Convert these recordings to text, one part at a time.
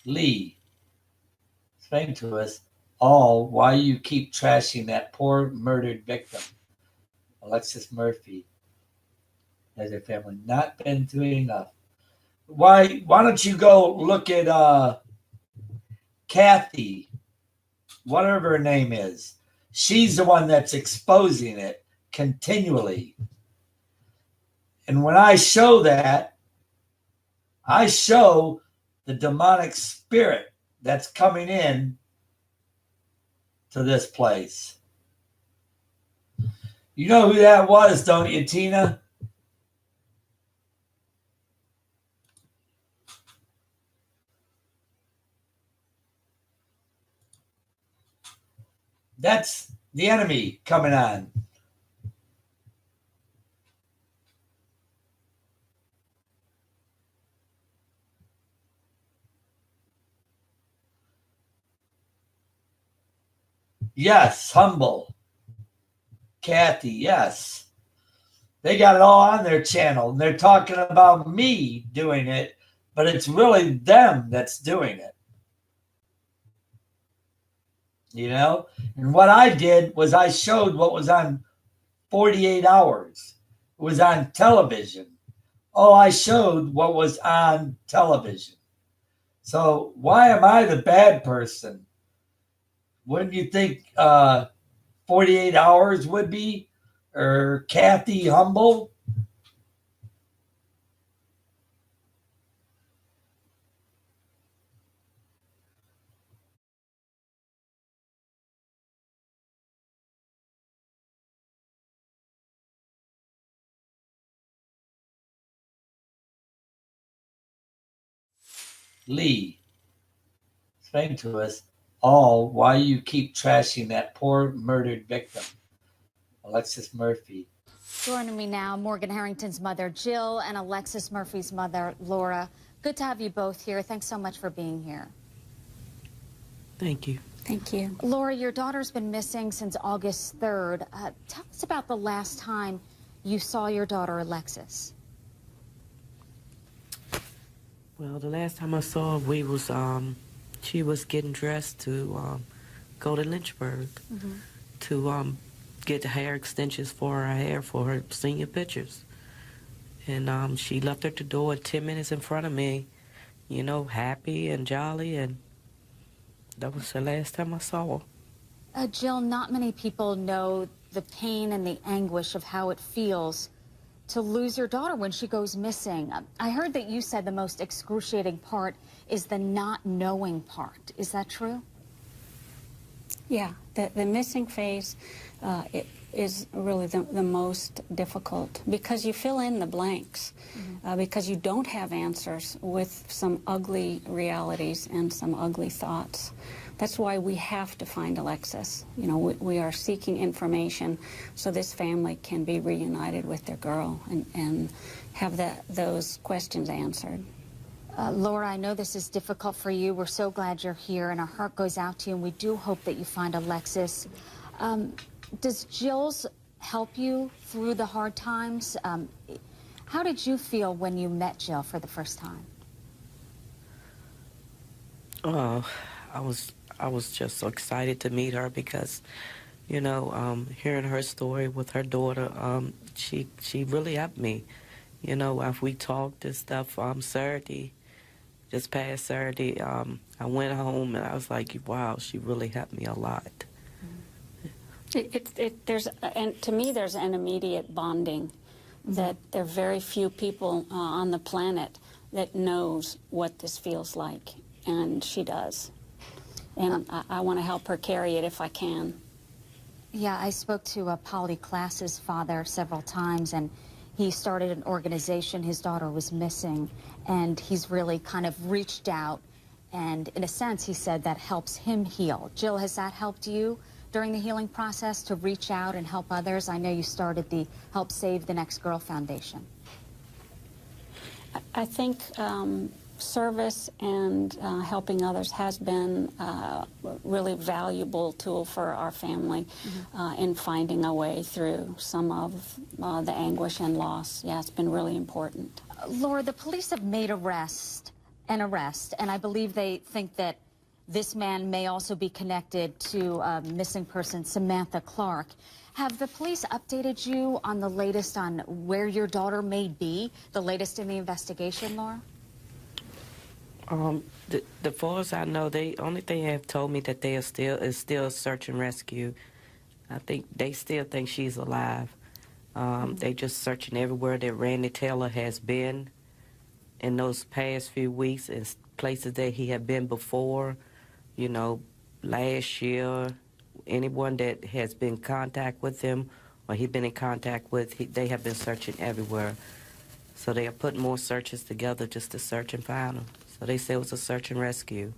Lee, explain to us all why you keep trashing that poor murdered victim, Alexis Murphy. Has your family not been doing enough? Why don't you go look at Kathy, whatever her name is? She's the one that's exposing it continually. And when I show that, I show the demonic spirit that's coming in to this place. You know who that was, don't you, Tina? That's the enemy coming on. Yes, humble. Kathy, yes. They got it all on their channel. And they're talking about me doing it, but it's really them that's doing it. You know? And what I did was I showed what was on 48 hours. It was on television. Oh, I showed what was on television. So why am I the bad person? Wouldn't you think 48 hours would be? Or Kathy Humble? Lee, explain to us all why you keep trashing that poor murdered victim, Alexis Murphy. Joining me now, Morgan Harrington's mother, Jill, and Alexis Murphy's mother, Laura. Good to have you both here. Thanks so much for being here. Thank you. Thank you. Laura, your daughter's been missing since August 3rd. Tell us about the last time you saw your daughter, Alexis. Well, the last time I saw her, she was getting dressed to go to Lynchburg to get the hair extensions for her hair for her senior pictures. And she left at the door 10 minutes in front of me, you know, happy and jolly, and that was the last time I saw her. Jill, not many people know the pain and the anguish of how it feels to lose your daughter when she goes missing. I heard that you said the most excruciating part is the not knowing part. Is that true? Yeah, the missing phase it is really the most difficult because you fill in the blanks because you don't have answers with some ugly realities and some ugly thoughts. That's why we have to find Alexis. You know, we are seeking information so this family can be reunited with their girl and have those questions answered. Laura, I know this is difficult for you. We're so glad you're here, and our heart goes out to you, and we do hope that you find Alexis. Does Jill's help you through the hard times? How did you feel when you met Jill for the first time? Oh, I was just so excited to meet her because, you know, hearing her story with her daughter, she really helped me. You know, after we talked and stuff, Saturday, just past Saturday, I went home and I was like, wow, she really helped me a lot. And to me, there's an immediate bonding that there are very few people on the planet that knows what this feels like, and she does. And I want to help her carry it if I can. Yeah, I spoke to Polly Klass's father several times, and he started an organization. His daughter was missing, and he's really kind of reached out, and in a sense, he said that helps him heal. Jill, has that helped you during the healing process to reach out and help others? I know you started the Help Save the Next Girl Foundation. I think service and helping others has been a really valuable tool for our family in finding a way through some of the anguish and loss. Yeah, it's been really important. Laura, the police have made arrests an arrest, and I believe they think that this man may also be connected to missing person Samantha Clark. Have the police updated you on the latest on where your daughter may be, the latest in the investigation, Laura? The far as I know, they only thing they have told me that they are still search and rescue. I think they still think she's alive. They just searching everywhere that Randy Taylor has been in those past few weeks, and places that he had been before. You know, last year, anyone that has been in contact with him or he's been in contact with, they have been searching everywhere. So they are putting more searches together just to search and find him. So they say it was a search and rescue.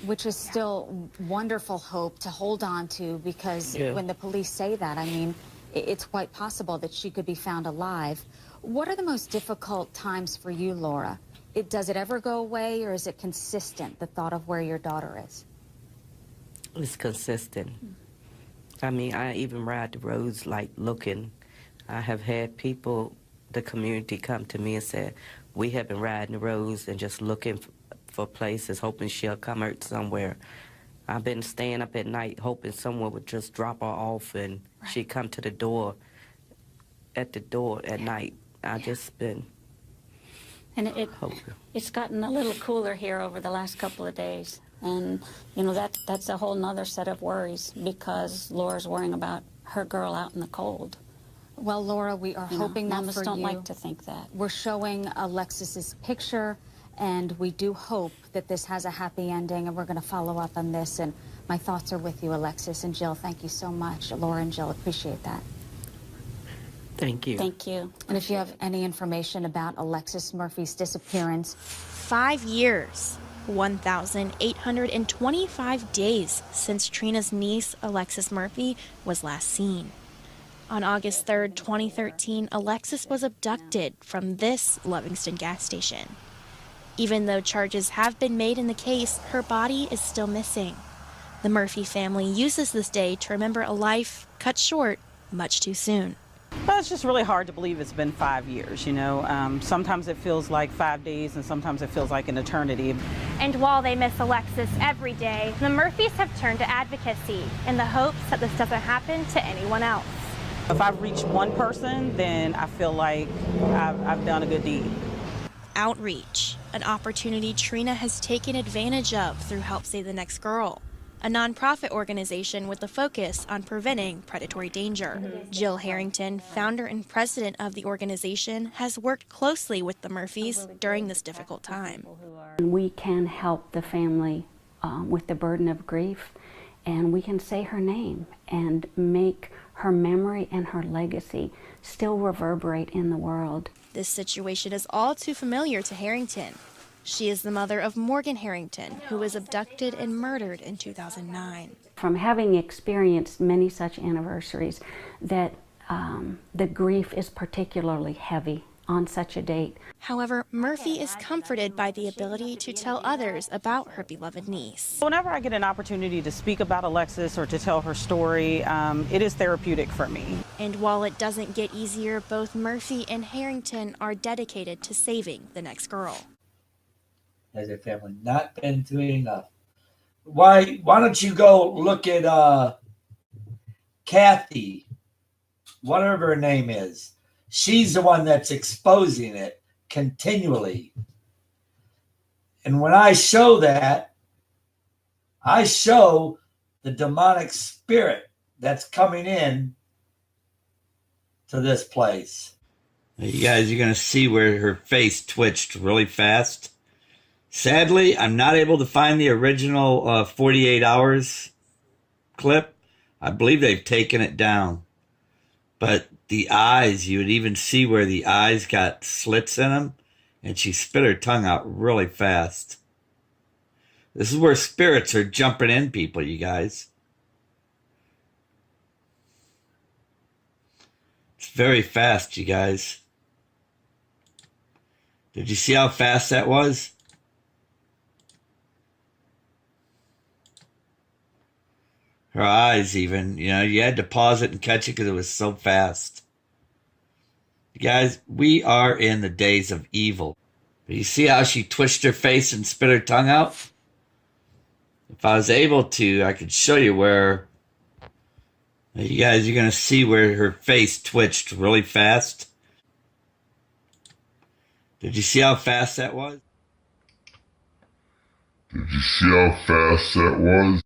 Which is still wonderful hope to hold on to, because when the police say that, I mean, it's quite possible that she could be found alive. What are the most difficult times for you, Laura? Does it ever go away, or is it consistent, the thought of where your daughter is? It's consistent. I mean, I even ride the roads like looking. I have had people, the community, come to me and say, we have been riding the roads and just looking for places, hoping she'll come out somewhere. I've been staying up at night hoping someone would just drop her off and she'd come to the door, at the door at night. I just been And hoping. it's gotten a little cooler here over the last couple of days. And, you know, that's a whole nother set of worries, because Laura's worrying about her girl out in the cold. Well, Laura, we are hoping that mamas for don't you. like to think that. We're showing Alexis's picture, and we do hope that this has a happy ending, and we're going to follow up on this. And my thoughts are with you, Alexis and Jill. Thank you so much. Laura and Jill, appreciate that. Thank you. Thank you. And if you have any information about Alexis Murphy's disappearance, 5 years, 1,825 days since Trina's niece, Alexis Murphy, was last seen. On August 3rd, 2013, Alexis was abducted from this Lovingston gas station. Even though charges have been made in the case, her body is still missing. The Murphy family uses this day to remember a life cut short much too soon. Well, it's just really hard to believe it's been 5 years, you know. Sometimes it feels like 5 days, and sometimes it feels like an eternity. And while they miss Alexis every day, the Murphys have turned to advocacy in the hopes that this doesn't happen to anyone else. If I've reached one person, then I feel like I've done a good deed. Outreach, an opportunity Trina has taken advantage of through Help Save the Next Girl, a nonprofit organization with a focus on preventing predatory danger. Jill Harrington, founder and president of the organization, has worked closely with the Murphys during this difficult time. We can help the family with the burden of grief, and we can say her name and make her memory and her legacy still reverberate in the world. This situation is all too familiar to Harrington. She is the mother of Morgan Harrington, who was abducted and murdered in 2009. From having experienced many such anniversaries, that the grief is particularly heavy on such a date. However, Murphy is comforted by the ability to tell others about her beloved niece. Whenever I get an opportunity to speak about Alexis or to tell her story, it is therapeutic for me. And while it doesn't get easier, both Murphy and Harrington are dedicated to saving the next girl. Has their family not been through enough? Why don't you go look at Kathy, whatever her name is. She's the one that's exposing it continually. And when I show that, I show the demonic spirit that's coming in to this place. You guys, you're going to see where her face twitched really fast. Sadly, I'm not able to find the original 48 hours clip. I believe they've taken it down. But the eyes, you would even see where the eyes got slits in them, and she spit her tongue out really fast. This is where spirits are jumping in people, you guys. It's very fast, you guys. Did you see how fast that was? Her eyes even, you know, you had to pause it and catch it because it was so fast. You guys, we are in the days of evil. But you see how she twitched her face and spit her tongue out? If I was able to, I could show you where. You guys are going to see where her face twitched really fast. Did you see how fast that was? Did you see how fast that was?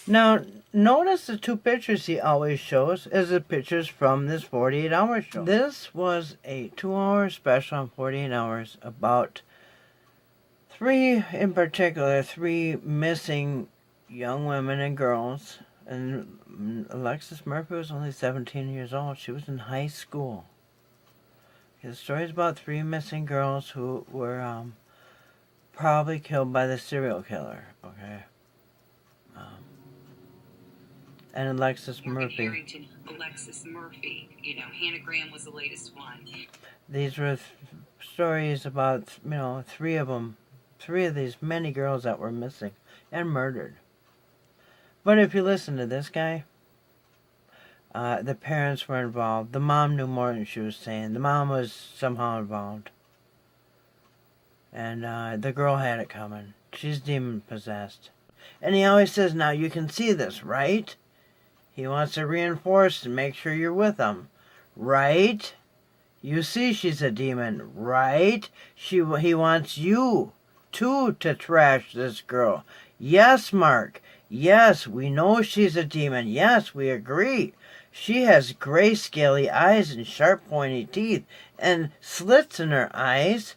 Now, notice the two pictures he always shows as the pictures from this 48-hour show. This was a 2-hour special on 48 Hours about three missing young women and girls. And Alexis Murphy was only 17 years old. She was in high school. The story is about 3 missing girls who were probably killed by the serial killer, okay? And Alexis Murphy. Harrington, Alexis Murphy. You know, Hannah Graham was the latest one. These were stories about, 3 of these many girls that were missing and murdered. But if you listen to this guy, the parents were involved. The mom knew more than she was saying. The mom was somehow involved. And the girl had it coming. She's demon-possessed. And he always says, now you can see this, right? He wants to reinforce and make sure you're with him. Right? You see she's a demon, right? He wants you, too, to trash this girl. Yes, Mark. Yes, we know she's a demon. Yes, we agree. She has gray, scaly eyes and sharp, pointy teeth and slits in her eyes.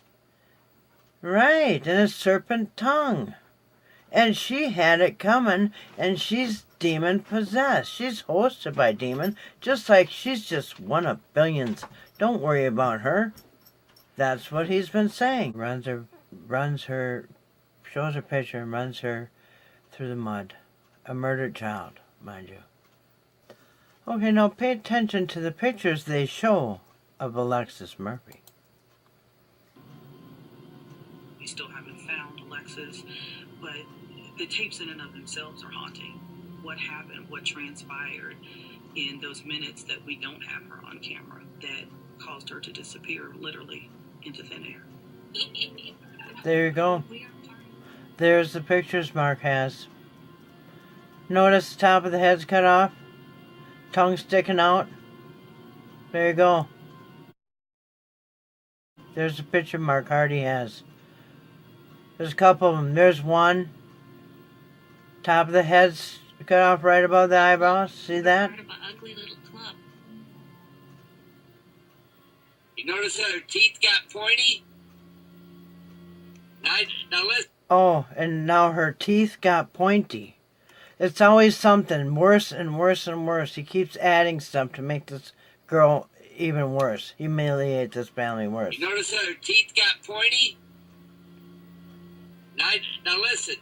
Right, and a serpent tongue. And she had it coming, and she's demon-possessed. She's hosted by demon, just like she's just one of billions. Don't worry about her. That's what he's been saying. Shows her picture and runs her through the mud. A murdered child, mind you. Okay, now pay attention to the pictures they show of Alexis Murphy. We still haven't found Alexis, but the tapes in and of themselves are haunting. What happened, what transpired in those minutes that we don't have her on camera that caused her to disappear literally into thin air. There you go. There's the pictures Mark has. Notice the top of the head's cut off? Tongue sticking out? There you go. There's a picture Mark Hardy has. There's a couple of them. There's one. Top of the head's cut off right above the eyebrows. See that? Part of an ugly little club. You notice that her teeth got pointy? Now listen. Oh, and now her teeth got pointy. It's always something worse and worse and worse. He keeps adding stuff to make this girl even worse. Humiliate this family worse. You notice that her teeth got pointy? Now listen.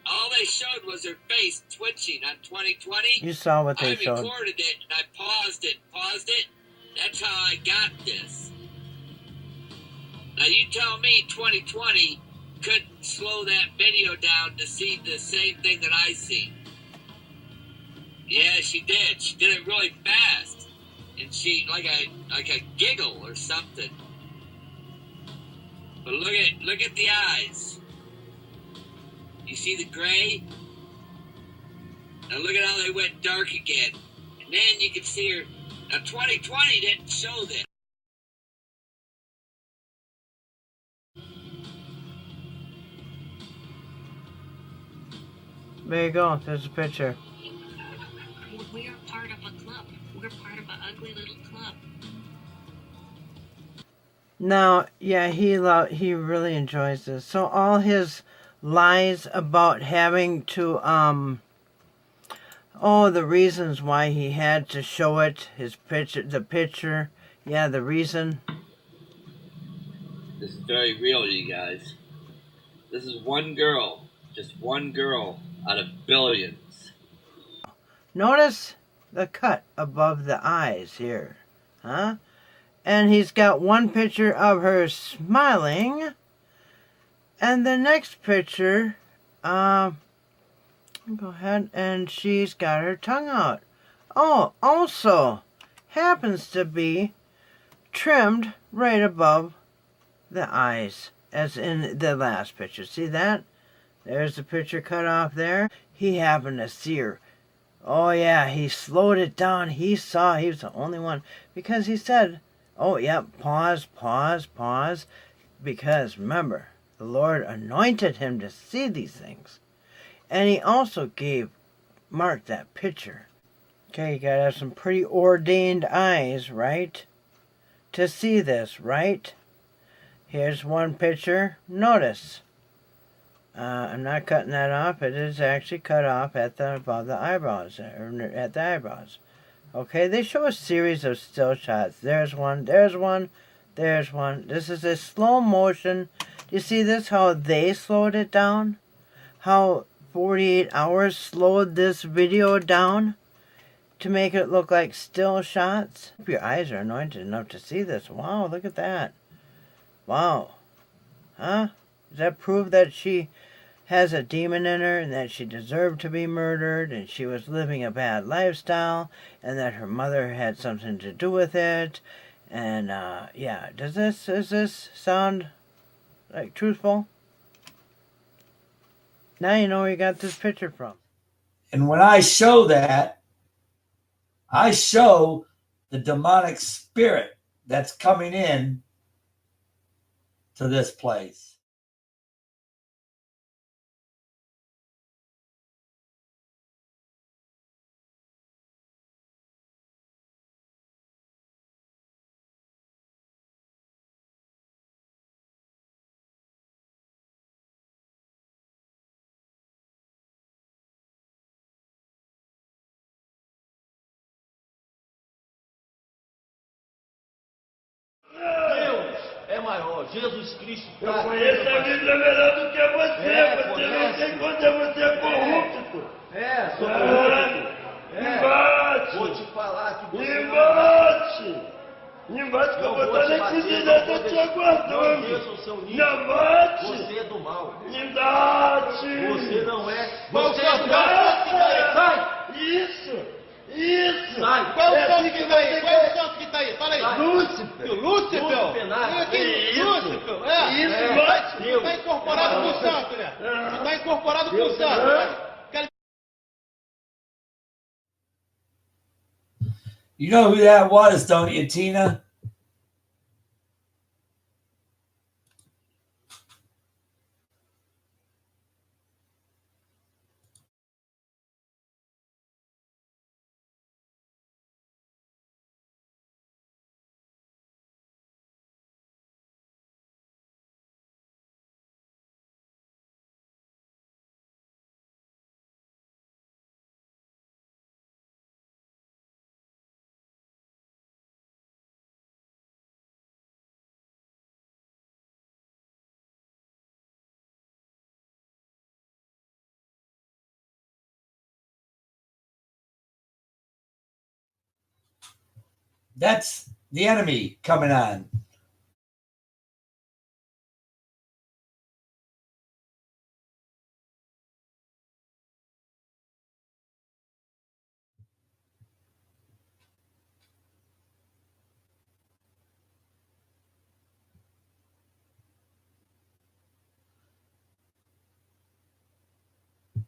All they showed was her face twitching on 2020. You saw what they showed. I recorded it and I paused it. That's how I got this. Now you tell me 2020 couldn't slow that video down to see the same thing that I see. Yeah, she did. She did it really fast. And she, like a giggle or something. But look at the eyes. You see the gray? Now look at how they went dark again. And then you can see her. Now 2020 didn't show this. There you go. There's a picture. We are part of a club. We're part of an ugly little club. Now, yeah, he really enjoys this. So all his lies about having to the reasons why he had to show it, the picture, yeah, the reason. This is very real, you guys. This is one girl, just one girl out of billions. Notice the cut above the eyes here, huh? And he's got one picture of her smiling, and the next picture, go ahead, and she's got her tongue out. Oh, also happens to be trimmed right above the eyes as in the last picture. See that? There's the picture cut off there. He happened to see her. Oh yeah, he slowed it down. He saw, he was the only one. Because he said, oh yeah, pause, pause, pause. Because remember, the Lord anointed him to see these things. And he also gave Mark that picture. Okay, you gotta have some pretty ordained eyes, right? To see this, right? Here's one picture. Notice. I'm not cutting that off. It is actually cut off at the above the eyebrows, or at the eyebrows. Okay, they show a series of still shots. There's one, there's one, there's one. This is a slow motion. Do you see this, how they slowed it down? How 48 hours slowed this video down to make it look like still shots? Your eyes are anointed enough to see this. Wow, look at that. Wow. Huh? Does that prove that she has a demon in her and that she deserved to be murdered and she was living a bad lifestyle and that her mother had something to do with it? And yeah, does this sound like truthful? Now you know where you got this picture from. And when I show that, I show the demonic spirit that's coming in to this place. É maior, Jesus Cristo. Eu conheço a Bíblia melhor do que você, você não tem quando você é corrupto. Sou corrupto. Embate! Vou te falar que você embate! Embate que eu vou estar nesse direito te aguardando. Embate! Você é do mal. Embate! Você não é. Você é do mal. Sai! Isso! Isso! Sai! Qual é o santo que tá aí? Qual é o santo que tá aí? Fala aí! Lúcifer! Lúcifer! Vem aqui, Lúcifer! Isso! Está incorporado com o santo, né? Está incorporado com o santo, né? You know who that was, don't you, Tina? That's the enemy coming on.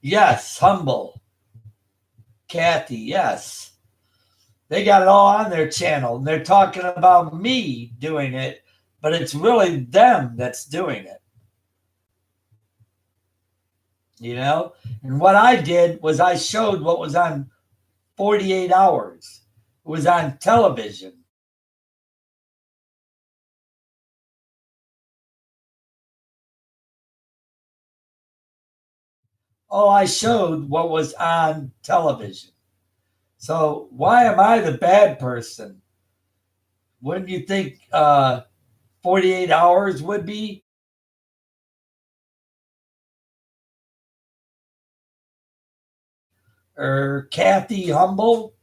Yes, humble. Kathy, yes. They got it all on their channel. And they're talking about me doing it, but it's really them that's doing it. You know? And what I did was I showed what was on 48 hours. It was on television. Oh, I showed what was on television. So why am I the bad person? Wouldn't you think 48 hours would be? Or Kathy Humble?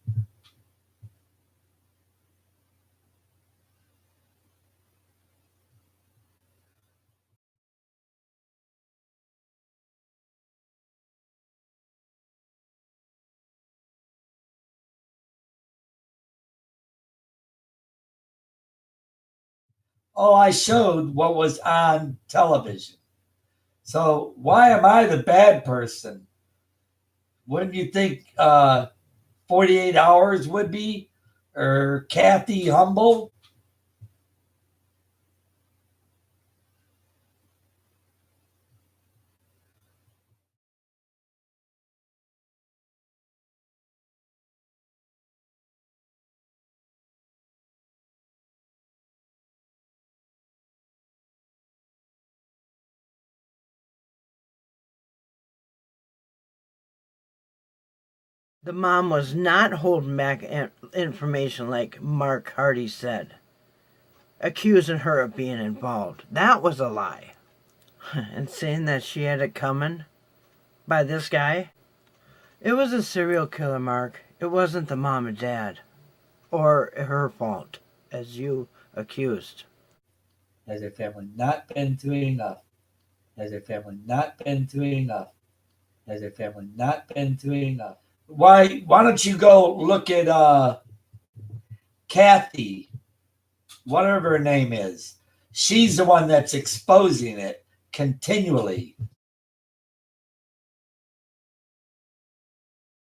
Oh, I showed what was on television. So why am I the bad person? Wouldn't you think 48 Hours would be? Or Kathy Humble? The mom was not holding back information like Mark Hardy said, accusing her of being involved. That was a lie. And saying that she had it coming by this guy. It was a serial killer, Mark. It wasn't the mom and dad. Or her fault, as you accused. Has their family not been through enough? Has their family not been through enough? Has their family not been through enough? Why don't you go look at Kathy, whatever her name is. She's the one that's exposing it continually.